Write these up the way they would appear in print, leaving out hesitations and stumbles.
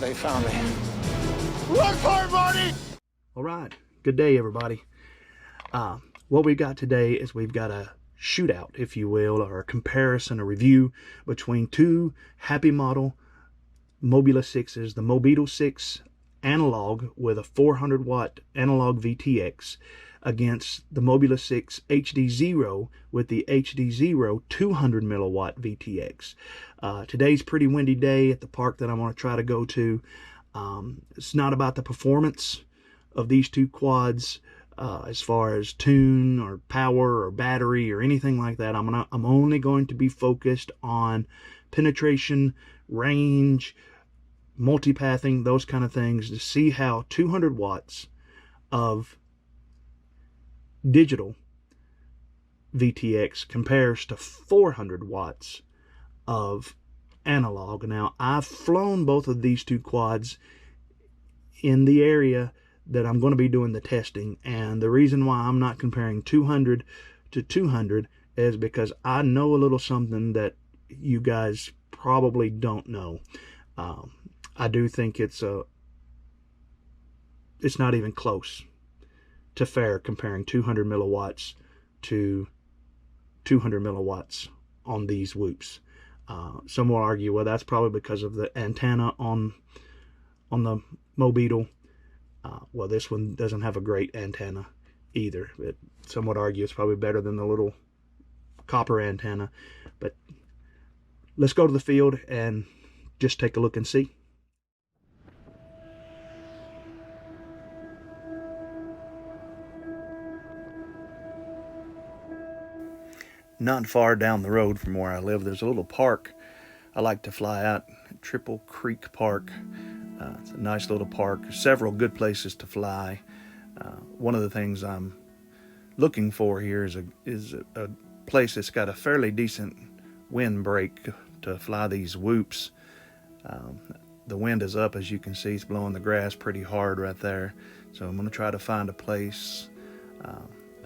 they found me. Run for it, Marty! All right, good day, everybody. What we've got today is we've got a shootout, if you will, or a comparison, a review between two happy model Mobula 6s, the Mobula 6 analog with a 400 watt analog VTX against the Mobula 6 HDzero with the HDzero 200 milliwatt VTX. Today's pretty windy day at the park that I'm going to try to go to. It's not about the performance of these two quads as far as tune or power or battery or anything like that. I'm only going to be focused on penetration, range, multipathing, those kind of things, to see how 200 watts of digital VTX compares to 400 watts of analog. Now, I've flown both of these two quads in the area that I'm going to be doing the testing, and the reason why I'm not comparing 200 to 200 is because I know a little something that you guys probably don't know. I do think it's not even close to fair comparing 200 milliwatts to 200 milliwatts on these whoops. Some will argue, well, that's probably because of the antenna on the Mobula. Well, this one doesn't have a great antenna either. Some would argue it's probably better than the little copper antenna. But let's go to the field and just take a look and see. Not far down the road from where I live, there's a little park I like to fly out, Triple Creek Park. It's a nice little park, several good places to fly. One of the things I'm looking for here is a place that's got a fairly decent wind break to fly these whoops. The wind is up, as you can see. It's blowing the grass pretty hard right there. So I'm going to try to find a place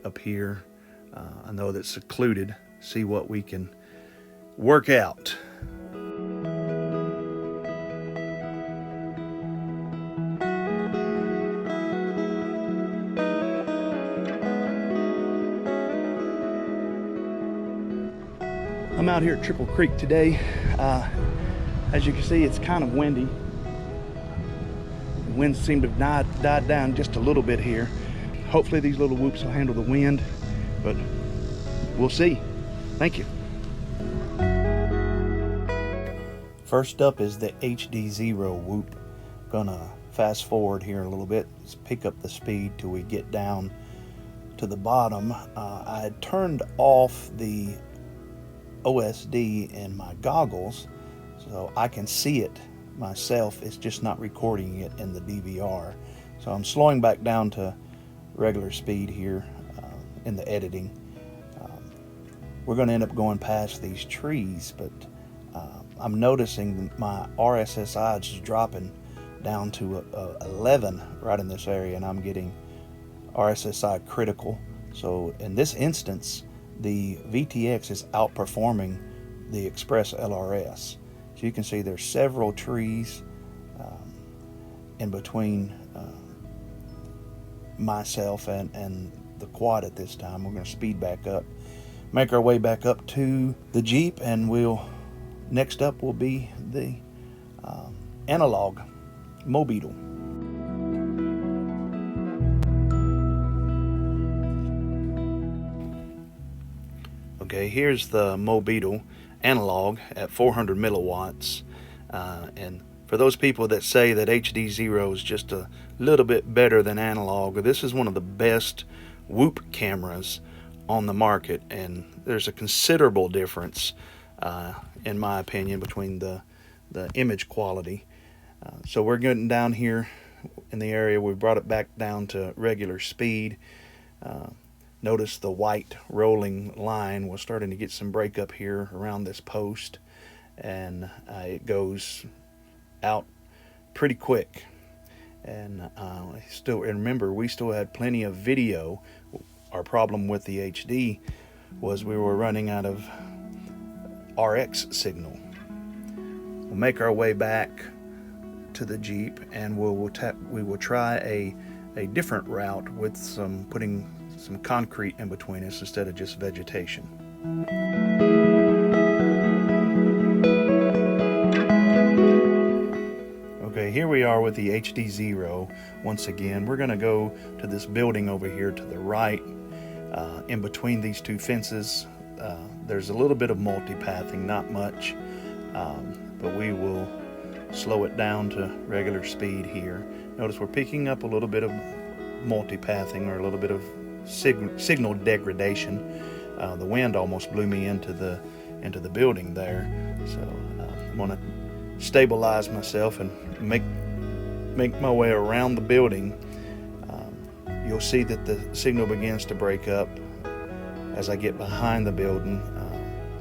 up here. I know that's secluded. See what we can work out. I'm out here at Triple Creek today. As you can see, it's kind of windy. The winds seem to have died down just a little bit here. Hopefully these little whoops will handle the wind, but we'll see. Thank you. First up is the HDzero whoop. Gonna fast forward here a little bit. Let's pick up the speed till we get down to the bottom. I had turned off the OSD in my goggles so I can see it myself. It's just not recording it in the DVR. So I'm slowing back down to regular speed here in the editing. We're going to end up going past these trees, but I'm noticing my RSSI is dropping down to 11 right in this area, and I'm getting RSSI critical. So in this instance, the VTX is outperforming the Express LRS. So you can see there's several trees in between myself and the quad at this time. We're going to speed back up, make our way back up to the Jeep, and next up will be the analog Mobula. Okay, here's the Mobula analog at 400 milliwatts, and for those people that say that HDzero is just a little bit better than analog, this is one of the best whoop cameras on the market, and there's a considerable difference in my opinion between the image quality. So we're getting down here in the area. We brought it back down to regular speed. Notice the white rolling line was starting to get some breakup here around this post, and it goes out pretty quick. And remember, we still had plenty of video. Our problem with the HD was we were running out of RX signal. We'll make our way back to the Jeep, and we will try a different route with putting some concrete in between us instead of just vegetation. Okay, here we are with the HDzero. Once again, we're going to go to this building over here to the right. In between these two fences, there's a little bit of multipathing, not much, but we will slow it down to regular speed here. Notice we're picking up a little bit of multipathing, or a little bit of signal degradation. The wind almost blew me into the building there, so I'm going to stabilize myself and make my way around the building. You'll see that the signal begins to break up as I get behind the building.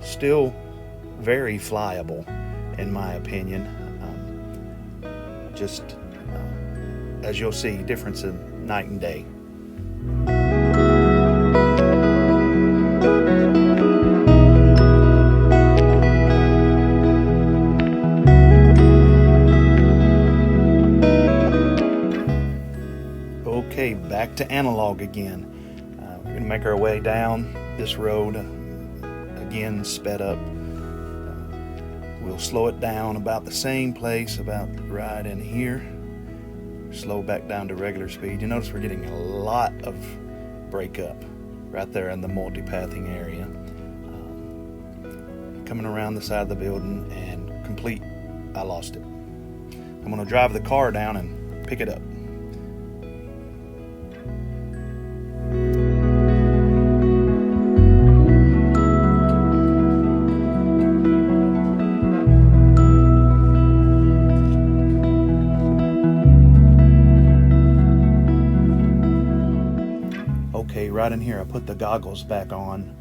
Still very flyable, in my opinion. As you'll see, difference in night and day. Okay, back to analog again. We're going to make our way down this road, again sped up. We'll slow it down about the same place, about right in here. Slow back down to regular speed. You notice we're getting a lot of breakup right there in the multipathing area. Coming around the side of the building and I lost it. I'm going to drive the car down and pick it up. Right in here, I put the goggles back on.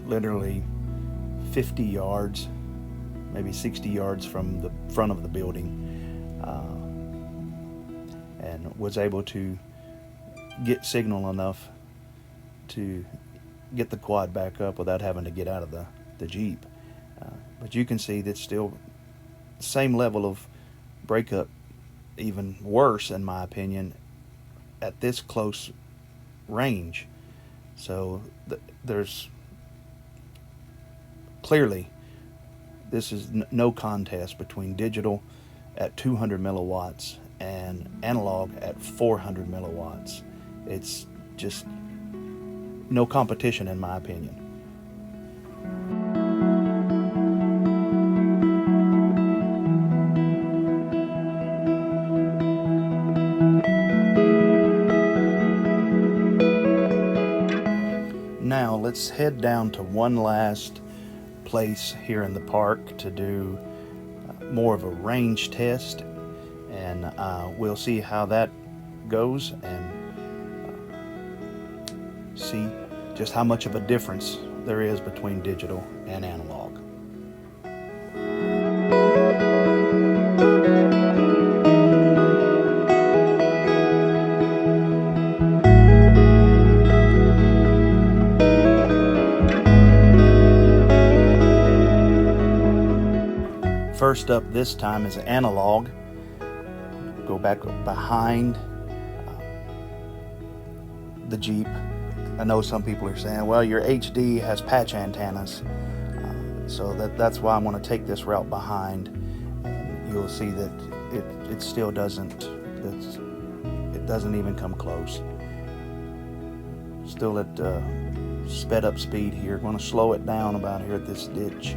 Literally 50 yards, maybe 60 yards from the front of the building, and was able to get signal enough to get the quad back up without having to get out of the Jeep. But you can see that's still the same level of breakup, even worse in my opinion, at this close range. So there's clearly, this is no contest between digital at 200 milliwatts and analog at 400 milliwatts. It's just no competition in my opinion. Now let's head down to one last place here in the park to do more of a range test, and we'll see how that goes and see just how much of a difference there is between digital and analog. First up this time is analog. Go back behind the Jeep. I know some people are saying, well, your HD has patch antennas, so that's why I'm going to take this route behind, and you'll see that it still doesn't even come close. Still at sped up speed here. Going to slow it down about here at this ditch.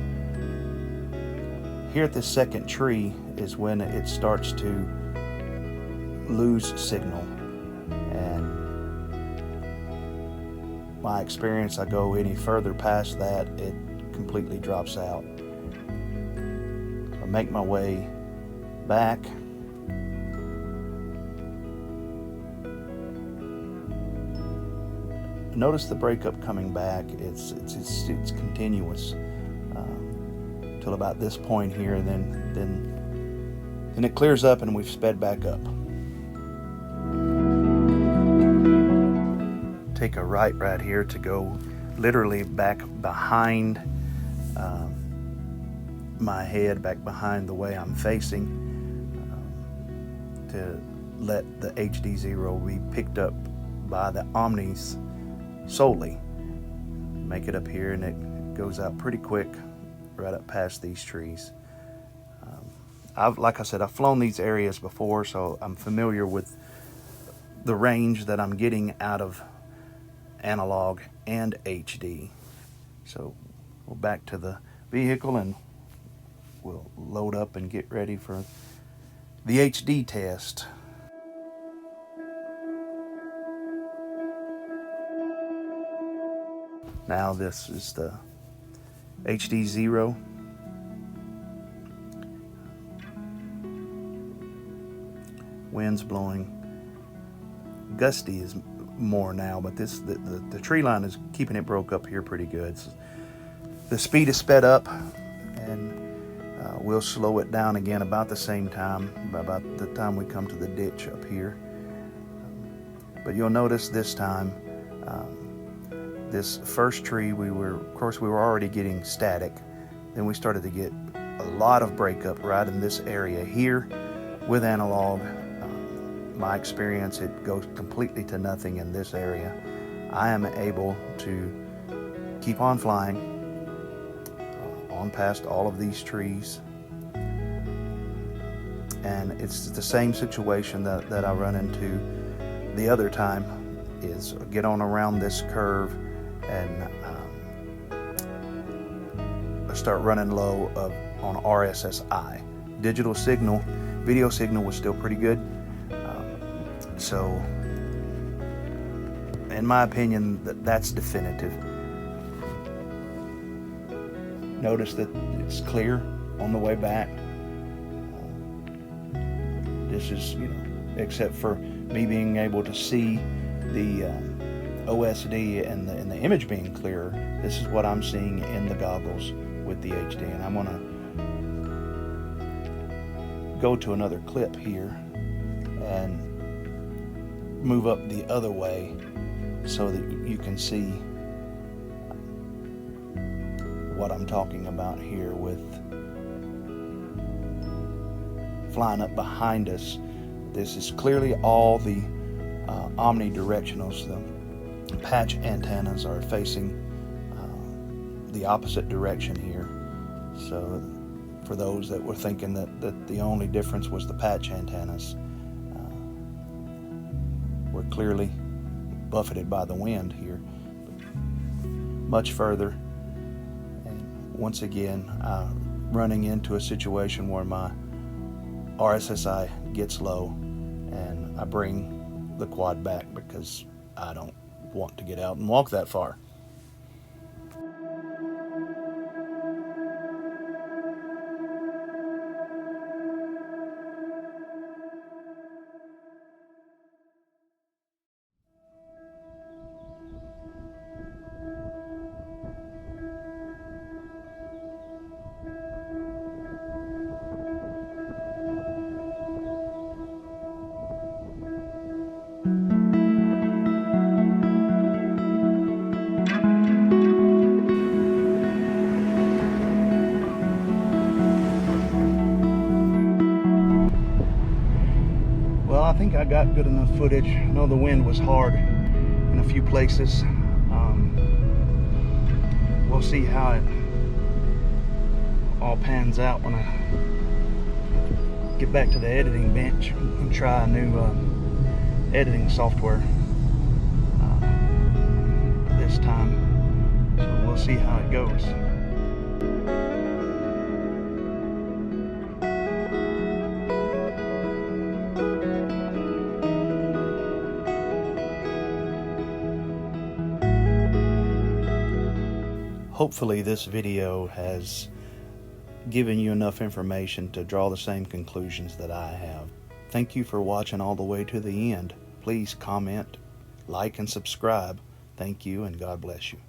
Here at this second tree is when it starts to lose signal, and my experience, I go any further past that, it completely drops out. So I make my way back. Notice the breakup coming back. It's continuous. Till about this point here, and then it clears up and we've sped back up. Take a right here to go literally back behind my head, back behind the way I'm facing. to let the HDzero be picked up by the Omnis solely. Make it up here, and it goes out pretty quick right up past these trees. Like I said, I've flown these areas before, so I'm familiar with the range that I'm getting out of analog and HD. So we're back to the vehicle, and we'll load up and get ready for the HD test. Now this is the HDzero. Wind's blowing. Gusty is more now, but the tree line is keeping it broke up here pretty good. So the speed is sped up, and we'll slow it down again about the same time, about the time we come to the ditch up here. But you'll notice this time, this first tree, of course we were already getting static. Then we started to get a lot of breakup right in this area here with analog. My experience, it goes completely to nothing in this area. I am able to keep on flying on past all of these trees, and it's the same situation that I run into the other time. Is get on around this curve and start running low on RSSI. Digital signal, video signal was still pretty good. So, in my opinion, that's definitive. Notice that it's clear on the way back. This is, except for me being able to see the OSD and the image being clearer, this is what I'm seeing in the goggles with the HD. And I'm gonna go to another clip here and move up the other way so that you can see what I'm talking about here with flying up behind us. This is clearly all the omnidirectionals. The patch antennas are facing the opposite direction here. So for those that were thinking that the only difference was the patch antennas, we're clearly buffeted by the wind here, much further. And once again, running into a situation where my RSSI gets low, and I bring the quad back because I don't want to get out and walk that far. I think I got good enough footage. I know the wind was hard in a few places. We'll see how it all pans out when I get back to the editing bench and try a new editing software this time. So we'll see how it goes. Hopefully this video has given you enough information to draw the same conclusions that I have. Thank you for watching all the way to the end. Please comment, like, and subscribe. Thank you, and God bless you.